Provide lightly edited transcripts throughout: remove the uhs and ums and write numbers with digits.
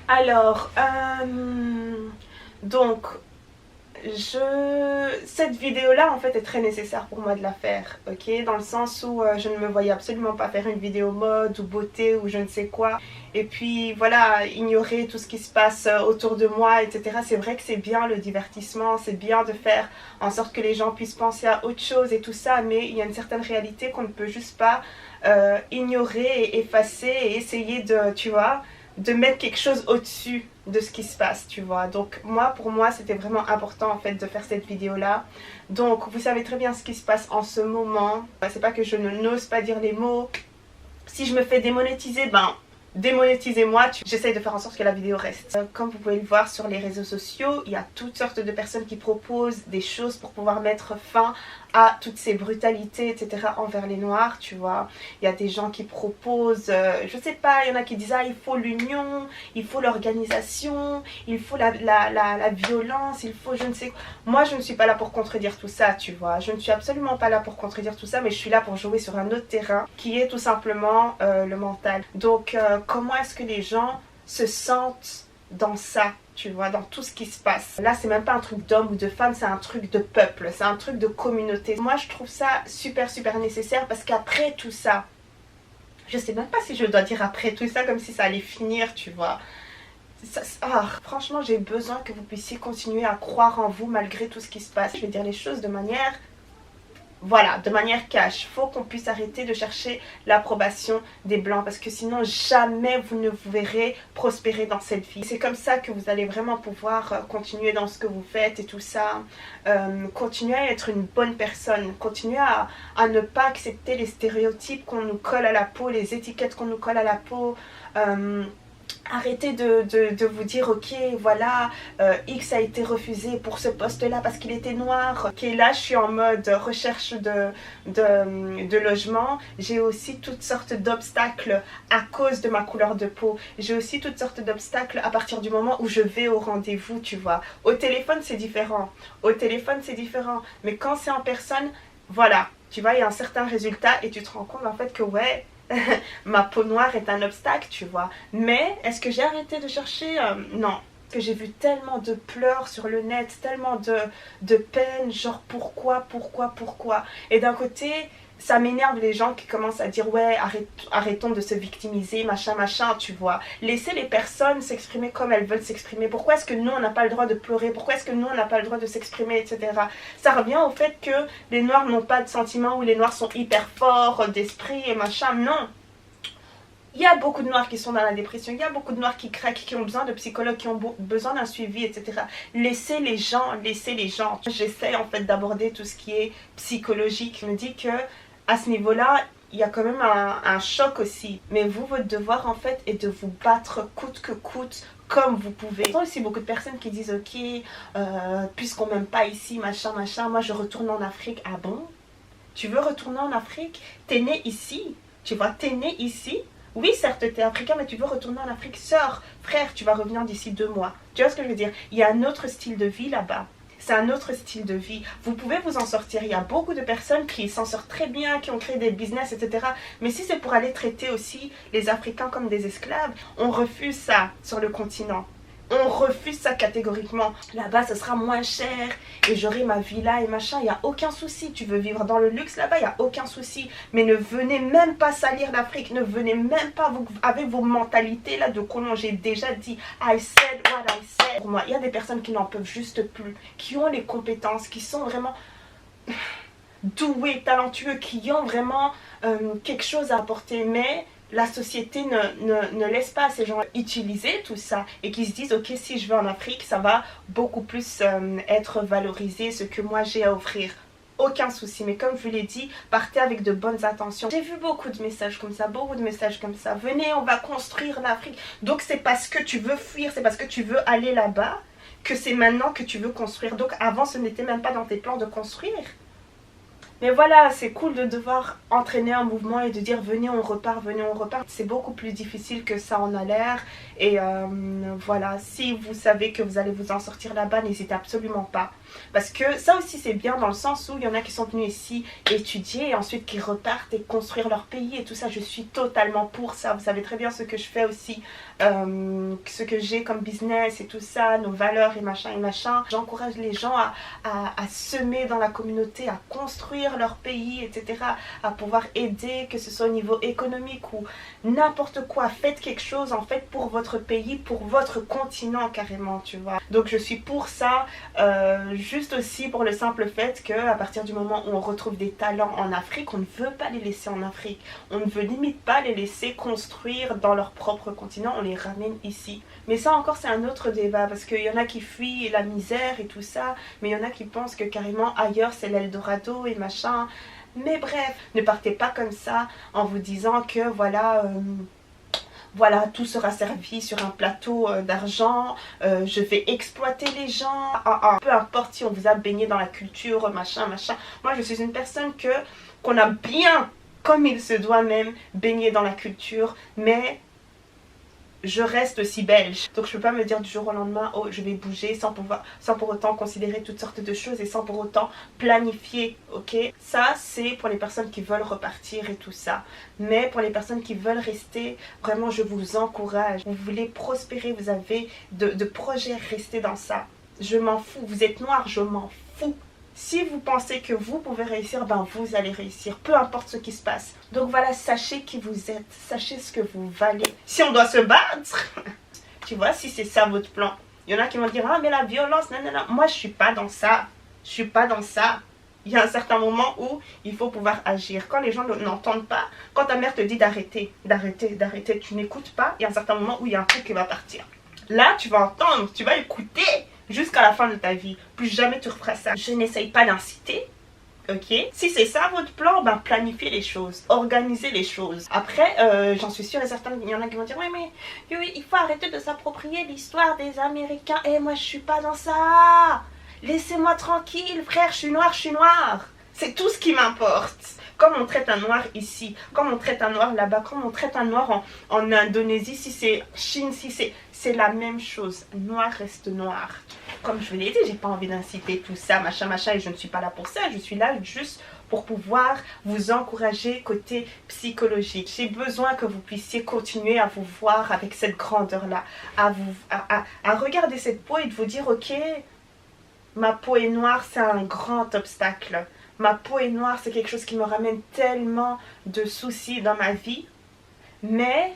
Alors, donc, cette vidéo-là, en fait, est très nécessaire pour moi de la faire, ok? Dans le sens où je ne me voyais absolument pas faire une vidéo mode ou beauté ou je ne sais quoi. Et puis, voilà, ignorer tout ce qui se passe autour de moi, etc. C'est vrai que c'est bien le divertissement, c'est bien de faire en sorte que les gens puissent penser à autre chose et tout ça, mais il y a une certaine réalité qu'on ne peut juste pas ignorer et effacer et essayer de, tu vois, de mettre quelque chose au-dessus de ce qui se passe, tu vois. Donc moi, pour moi, c'était vraiment important en fait de faire cette vidéo-là. Donc vous savez très bien ce qui se passe en ce moment. C'est pas que je n'ose pas dire les mots. Si je me fais démonétiser, ben démonétisez-moi. J'essaye de faire en sorte que la vidéo reste. Comme vous pouvez le voir sur les réseaux sociaux, il y a toutes sortes de personnes qui proposent des choses pour pouvoir mettre fin à toutes ces brutalités, etc. envers les Noirs, tu vois. Il y a des gens qui proposent, je sais pas, il y en a qui disent ah il faut l'union, il faut l'organisation, il faut la violence, il faut je ne sais quoi. Moi je ne suis pas là pour contredire tout ça, tu vois. Je ne suis absolument pas là pour contredire tout ça, mais je suis là pour jouer sur un autre terrain qui est tout simplement le mental. Donc comment est-ce que les gens se sentent dans ça, tu vois, dans tout ce qui se passe. Là, c'est même pas un truc d'homme ou de femme, c'est un truc de peuple, c'est un truc de communauté. Moi, je trouve ça super, super nécessaire parce qu'après tout ça, je sais même pas si je dois dire après tout ça comme si ça allait finir, tu vois. Franchement, j'ai besoin que vous puissiez continuer à croire en vous malgré tout ce qui se passe. Je vais dire les choses de manière... Voilà, de manière cash. Il faut qu'on puisse arrêter de chercher l'approbation des Blancs parce que sinon jamais vous ne vous verrez prospérer dans cette vie. C'est comme ça que vous allez vraiment pouvoir continuer dans ce que vous faites et tout ça. Continuer à être une bonne personne. Continuer à ne pas accepter les stéréotypes qu'on nous colle à la peau, les étiquettes qu'on nous colle à la peau. Arrêtez de vous dire ok voilà X a été refusé pour ce poste là parce qu'il était noir. Ok, là je suis en mode recherche de logement. J'ai aussi toutes sortes d'obstacles à cause de ma couleur de peau. J'ai aussi toutes sortes d'obstacles à partir du moment où je vais au rendez-vous, tu vois. Au téléphone c'est différent. Au téléphone c'est différent. Mais quand c'est en personne, voilà. Tu vois, il y a un certain résultat et tu te rends compte en fait que ouais, ma peau noire est un obstacle, tu vois. Mais est-ce que j'ai arrêté de chercher non. Parce que j'ai vu tellement de pleurs sur le net, tellement de peine, genre pourquoi. Et d'un côté, ça m'énerve les gens qui commencent à dire ouais, arrêtons de se victimiser, machin, tu vois. Laissez les personnes s'exprimer comme elles veulent s'exprimer. Pourquoi est-ce que nous, on n'a pas le droit de pleurer? Pourquoi est-ce que nous, on n'a pas le droit de s'exprimer, etc. Ça revient au fait que les Noirs n'ont pas de sentiments ou les Noirs sont hyper forts d'esprit et machin. Non. Il y a beaucoup de Noirs qui sont dans la dépression, il y a beaucoup de Noirs qui craquent, qui ont besoin de psychologues, qui ont besoin d'un suivi, etc. Laissez les gens, laissez les gens. J'essaie en fait d'aborder tout ce qui est psychologique. Je me dis que à ce niveau-là, il y a quand même un choc aussi. Mais vous, votre devoir en fait est de vous battre coûte que coûte comme vous pouvez. Il y a aussi beaucoup de personnes qui disent ok, puisqu'on m'aime pas ici, machin, moi je retourne en Afrique. Ah bon? Tu veux retourner en Afrique? T'es né ici, tu vois, t'es né ici. Oui, certes, tu es africain, mais tu veux retourner en Afrique. Sœur, frère, tu vas revenir d'ici 2 mois. Tu vois ce que je veux dire? Il y a un autre style de vie là-bas. C'est un autre style de vie. Vous pouvez vous en sortir. Il y a beaucoup de personnes qui s'en sortent très bien, qui ont créé des business, etc. Mais si c'est pour aller traiter aussi les Africains comme des esclaves, on refuse ça sur le continent. On refuse ça catégoriquement. Là-bas, ce sera moins cher et j'aurai ma villa et machin. Il n'y a aucun souci. Tu veux vivre dans le luxe là-bas, il n'y a aucun souci. Mais ne venez même pas salir l'Afrique. Ne venez même pas avec vos mentalités là de colons. J'ai déjà dit I said what I said. Pour moi, il y a des personnes qui n'en peuvent juste plus, qui ont les compétences, qui sont vraiment doués, talentueux, qui ont vraiment quelque chose à apporter. Mais la société ne laisse pas ces gens utiliser tout ça et qui se disent ok, si je vais en Afrique ça va beaucoup plus être valorisé ce que moi j'ai à offrir. Aucun souci, mais comme je vous l'ai dit, partez avec de bonnes intentions. J'ai vu beaucoup de messages comme ça, venez, on va construire l'Afrique. Donc c'est parce que tu veux fuir, c'est parce que tu veux aller là-bas que c'est maintenant que tu veux construire. Donc avant ce n'était même pas dans tes plans de construire. Mais voilà, c'est cool de devoir entraîner un mouvement et de dire venez on repart, venez on repart. C'est beaucoup plus difficile que ça en a l'air. Et voilà, si vous savez que vous allez vous en sortir là-bas, n'hésitez absolument pas. Parce que ça aussi c'est bien dans le sens où il y en a qui sont venus ici étudier et ensuite qui repartent et construire leur pays et tout ça. Je suis totalement pour ça. Vous savez très bien ce que je fais aussi, ce que j'ai comme business et tout ça, nos valeurs et machin. J'encourage les gens à semer dans la communauté, à construire leur pays, etc. À pouvoir aider, que ce soit au niveau économique ou n'importe quoi. Faites quelque chose en fait pour votre pays, pour votre continent carrément, tu vois. Donc je suis pour ça. Juste aussi pour le simple fait qu'à partir du moment où on retrouve des talents en Afrique, on ne veut pas les laisser en Afrique. On ne veut limite pas les laisser construire dans leur propre continent, on les ramène ici. Mais ça encore c'est un autre débat parce qu'il y en a qui fuient la misère et tout ça, mais il y en a qui pensent que carrément ailleurs c'est l'Eldorado et machin. Mais bref, ne partez pas comme ça en vous disant que voilà, tout sera servi sur un plateau d'argent, je vais exploiter les gens, peu importe si on vous a baigné dans la culture, machin. Moi, je suis une personne qu'on a bien, comme il se doit même, baigné dans la culture, mais je reste aussi belge. Donc je peux pas me dire du jour au lendemain, oh je vais bouger sans pour autant considérer toutes sortes de choses et sans pour autant planifier, ok. Ça c'est pour les personnes qui veulent repartir et tout ça. Mais pour les personnes qui veulent rester, vraiment je vous encourage. Vous voulez prospérer, vous avez de projets, restez dans ça. Je m'en fous, vous êtes noir, je m'en fous. Si vous pensez que vous pouvez réussir, ben vous allez réussir, peu importe ce qui se passe. Donc voilà, sachez qui vous êtes, sachez ce que vous valez. Si on doit se battre, tu vois, si c'est ça votre plan. Il y en a qui vont dire, ah mais la violence, non. Moi je suis pas dans ça, je suis pas dans ça. Il y a un certain moment où il faut pouvoir agir. Quand les gens n'entendent pas, quand ta mère te dit d'arrêter, tu n'écoutes pas, il y a un certain moment où il y a un truc qui va partir. Là, tu vas entendre, tu vas écouter jusqu'à la fin de ta vie. Plus jamais tu referas ça. Je n'essaye pas d'inciter, ok. Si c'est ça votre plan, ben planifiez les choses, organisez les choses. Après, j'en suis sûre et certaine, il y en a qui vont dire ouais mais il faut arrêter de s'approprier l'histoire des Américains. Et moi je suis pas dans ça. Laissez-moi tranquille, frère, je suis noire. C'est tout ce qui m'importe. Comme on traite un noir ici, comme on traite un noir là-bas, comme on traite un noir en Indonésie, si c'est Chine, si c'est la même chose. Noir reste noir. Comme je vous l'ai dit, j'ai pas envie d'inciter tout ça, machin, et je ne suis pas là pour ça. Je suis là juste pour pouvoir vous encourager côté psychologique. J'ai besoin que vous puissiez continuer à vous voir avec cette grandeur-là, à regarder cette peau et de vous dire, ok, ma peau est noire, c'est un grand obstacle. Ma peau est noire, c'est quelque chose qui me ramène tellement de soucis dans ma vie. Mais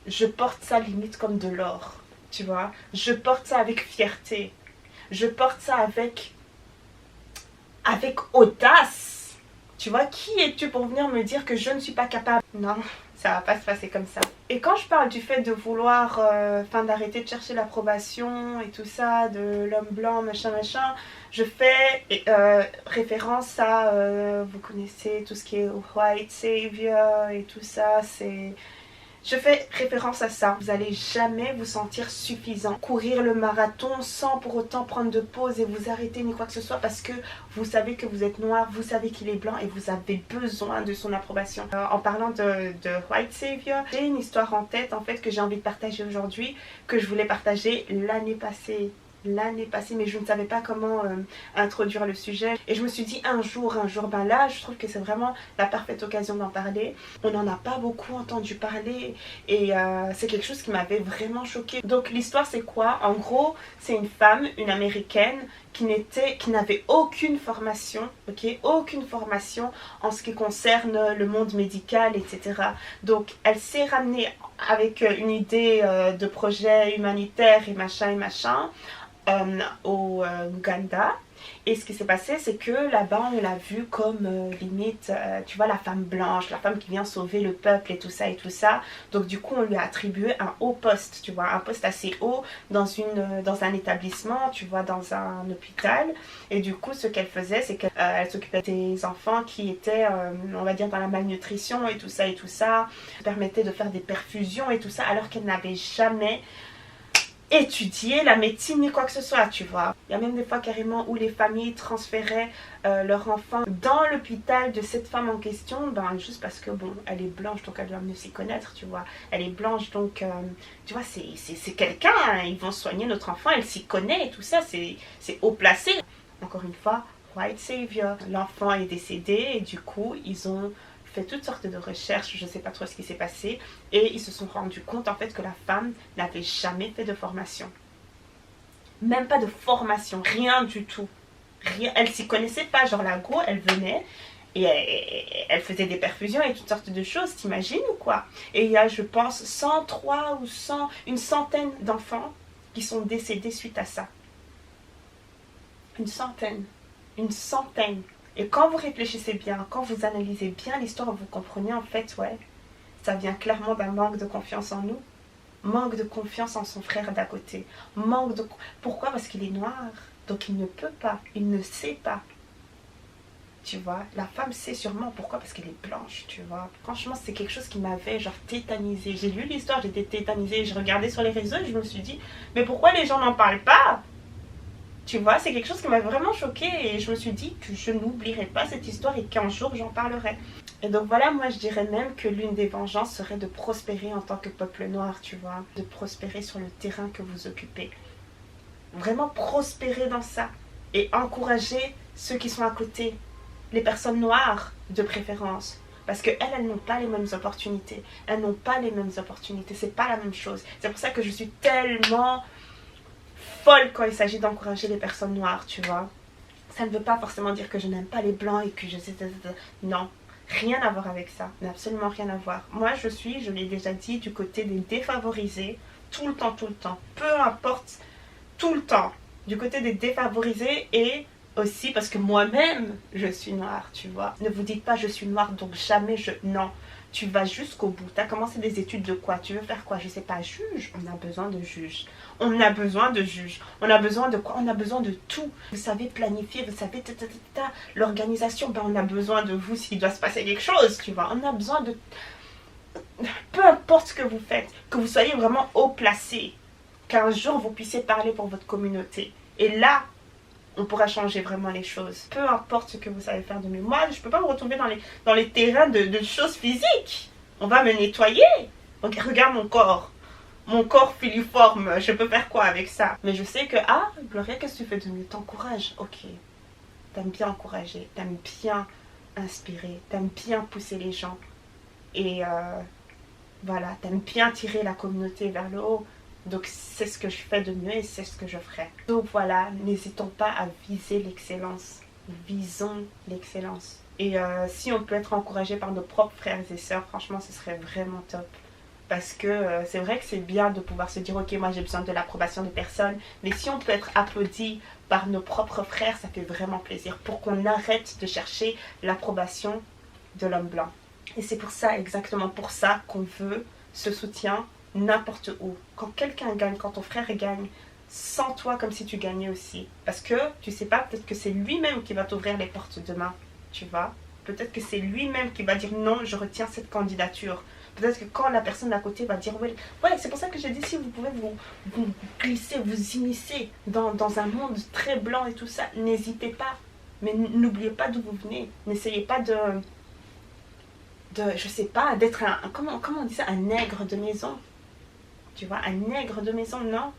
je porte ça limite comme de l'or, tu vois. Je porte ça avec fierté. Je porte ça avec audace. Tu vois, qui es-tu pour venir me dire que je ne suis pas capable? Non, ça va pas se passer comme ça. Et quand je parle du fait de vouloir, d'arrêter de chercher l'approbation et tout ça, de l'homme blanc, machin, je fais référence à, vous connaissez tout ce qui est white savior et tout ça, je fais référence à ça. Vous n'allez jamais vous sentir suffisant. Courir le marathon sans pour autant prendre de pause et vous arrêter ni quoi que ce soit parce que vous savez que vous êtes noir, vous savez qu'il est blanc et vous avez besoin de son approbation. En parlant de White Savior, j'ai une histoire en tête en fait que j'ai envie de partager aujourd'hui, que je voulais partager l'année passée, mais je ne savais pas comment introduire le sujet et je me suis dit un jour, ben là je trouve que c'est vraiment la parfaite occasion d'en parler. On n'en a pas beaucoup entendu parler et c'est quelque chose qui m'avait vraiment choquée. Donc l'histoire c'est quoi? En gros c'est une femme, une américaine qui n'avait aucune formation, ok, aucune formation en ce qui concerne le monde médical, etc. Donc elle s'est ramenée avec une idée de projet humanitaire et machin au Ouganda. Et ce qui s'est passé, c'est que là-bas, on l'a vue comme limite, tu vois, la femme blanche, la femme qui vient sauver le peuple et tout ça et tout ça. Donc du coup, on lui a attribué un haut poste, tu vois, un poste assez haut dans un établissement, tu vois, dans un hôpital. Et du coup, ce qu'elle faisait, c'est qu'elle s'occupait des enfants qui étaient, on va dire, dans la malnutrition et tout ça. Elle permettait de faire des perfusions et tout ça, alors qu'elle n'avait jamais étudier la médecine ni quoi que ce soit, tu vois. Il y a même des fois carrément où les familles transféraient leur enfant dans l'hôpital de cette femme en question, ben juste parce que bon, elle est blanche, donc elle doit mieux s'y connaître, tu vois. Elle est blanche, donc tu vois, c'est quelqu'un, hein, ils vont soigner notre enfant, elle s'y connaît et tout ça, c'est haut placé. Encore une fois, white savior. L'enfant est décédé et du coup, ils ont fait toutes sortes de recherches, je ne sais pas trop ce qui s'est passé, et ils se sont rendus compte en fait que la femme n'avait jamais fait de formation. Même pas de formation, rien du tout. Rien, elle s'y connaissait pas, genre la go, elle venait et elle faisait des perfusions et toutes sortes de choses, t'imagines ou quoi? Et il y a, je pense, 103 ou 100, une centaine d'enfants qui sont décédés suite à ça. Une centaine. Une centaine. Et quand vous réfléchissez bien, quand vous analysez bien l'histoire, vous comprenez en fait, ouais, ça vient clairement d'un manque de confiance en nous. Manque de confiance en son frère d'à côté. Manque de... Pourquoi? Parce qu'il est noir. Donc il ne peut pas, il ne sait pas. Tu vois, la femme sait sûrement pourquoi, parce qu'elle est blanche, tu vois. Franchement, c'est quelque chose qui m'avait genre tétanisée. J'ai lu l'histoire, j'étais tétanisée. Je regardais sur les réseaux et je me suis dit, mais pourquoi les gens n'en parlent pas? Tu vois, c'est quelque chose qui m'a vraiment choquée et je me suis dit que je n'oublierai pas cette histoire et qu'un jour j'en parlerai. Et donc voilà, moi je dirais même que l'une des vengeances serait de prospérer en tant que peuple noir, tu vois. De prospérer sur le terrain que vous occupez. Vraiment prospérer dans ça et encourager ceux qui sont à côté. Les personnes noires de préférence. Parce qu'elles, elles n'ont pas les mêmes opportunités. Elles n'ont pas les mêmes opportunités. C'est pas la même chose. C'est pour ça que je suis tellement folle quand il s'agit d'encourager les personnes noires, tu vois. Ça ne veut pas forcément dire que je n'aime pas les blancs et que je sais... Non, rien à voir avec ça. Absolument rien à voir. Moi, je l'ai déjà dit, du côté des défavorisés, tout le temps, tout le temps. Peu importe, tout le temps. Du côté des défavorisés et aussi parce que moi-même, je suis noire, tu vois. Ne vous dites pas je suis noire, donc jamais je... Non. Tu vas jusqu'au bout. Tu as commencé des études de quoi? Tu veux faire quoi? Je sais pas, juge. On a besoin de juges. On a besoin de juges. On a besoin de quoi? On a besoin de tout. Vous savez planifier, vous savez l'organisation. Ben, on a besoin de vous s'il doit se passer quelque chose, tu vois. On a besoin de... Peu importe ce que vous faites, que vous soyez vraiment haut placé, qu'un jour vous puissiez parler pour votre communauté. Et là, on pourra changer vraiment les choses. Peu importe ce que vous savez faire de mieux. Moi, je ne peux pas me retrouver dans les terrains de choses physiques. On va me nettoyer. Donc, regarde mon corps. Mon corps filiforme. Je peux faire quoi avec ça? Mais je sais que, ah, Gloria, qu'est-ce que tu fais de mieux? T'encourages. Ok. T'aimes bien encourager. T'aimes bien inspirer. T'aimes bien pousser les gens. Et voilà, t'aimes bien tirer la communauté vers le haut. Donc c'est ce que je fais de mieux et c'est ce que je ferai. Donc voilà, n'hésitons pas à viser l'excellence. Visons l'excellence. Et si on peut être encouragé par nos propres frères et sœurs, franchement ce serait vraiment top. Parce que c'est vrai que c'est bien de pouvoir se dire ok, moi j'ai besoin de l'approbation des personnes. Mais si on peut être applaudi par nos propres frères, ça fait vraiment plaisir. Pour qu'on arrête de chercher l'approbation de l'homme blanc. Et c'est pour ça, exactement pour ça qu'on veut ce soutien n'importe où. Quand quelqu'un gagne, quand ton frère gagne, sens-toi comme si tu gagnais aussi. Parce que tu sais pas, peut-être que c'est lui-même qui va t'ouvrir les portes demain, tu vois. Peut-être que c'est lui-même qui va dire non, je retiens cette candidature. Peut-être que quand la personne à côté va dire ouais, c'est pour ça que j'ai dit si vous pouvez vous glisser, vous immiscer dans un monde très blanc et tout ça, n'hésitez pas. Mais n'oubliez pas d'où vous venez. N'essayez pas je sais pas, d'être comment on dit ça, un nègre de maison. Tu vois, un nègre de maison, non.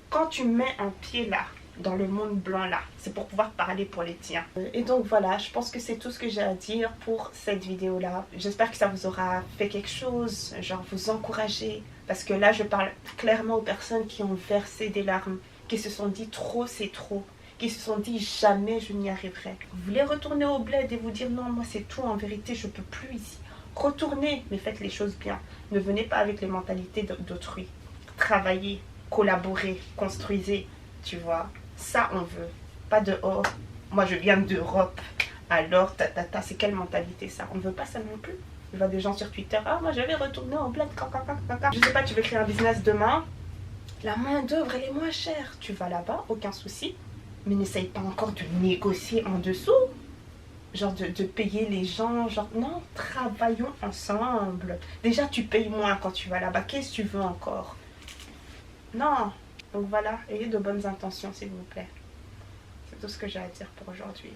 Quand tu mets un pied là, dans le monde blanc là, c'est pour pouvoir parler pour les tiens. Et donc voilà, je pense que c'est tout ce que j'ai à dire pour cette vidéo là. J'espère que ça vous aura fait quelque chose, genre vous encourager. Parce que là, je parle clairement aux personnes qui ont versé des larmes, qui se sont dit trop c'est trop, qui se sont dit jamais je n'y arriverai. Vous voulez retourner au bled et vous dire non, moi c'est tout, en vérité je peux plus ici. Retournez, mais faites les choses bien. Ne venez pas avec les mentalités d'autrui. Travaillez, collaborez, construisez, tu vois. Ça, on veut. Pas de oh, moi je viens d'Europe. Alors, c'est quelle mentalité ça? On veut pas ça non plus. Je vois des gens sur Twitter. Ah, moi je vais retourner au bled. Je sais pas, tu veux créer un business demain. La main d'œuvre, elle est moins chère. Tu vas là-bas, aucun souci. Mais n'essaye pas encore de négocier en dessous. Genre de payer les gens, genre non, travaillons ensemble. Déjà tu payes moins quand tu vas là-bas, qu'est-ce que tu veux encore? Non, Donc voilà, ayez de bonnes intentions s'il vous plaît. C'est tout ce que j'ai à dire pour aujourd'hui.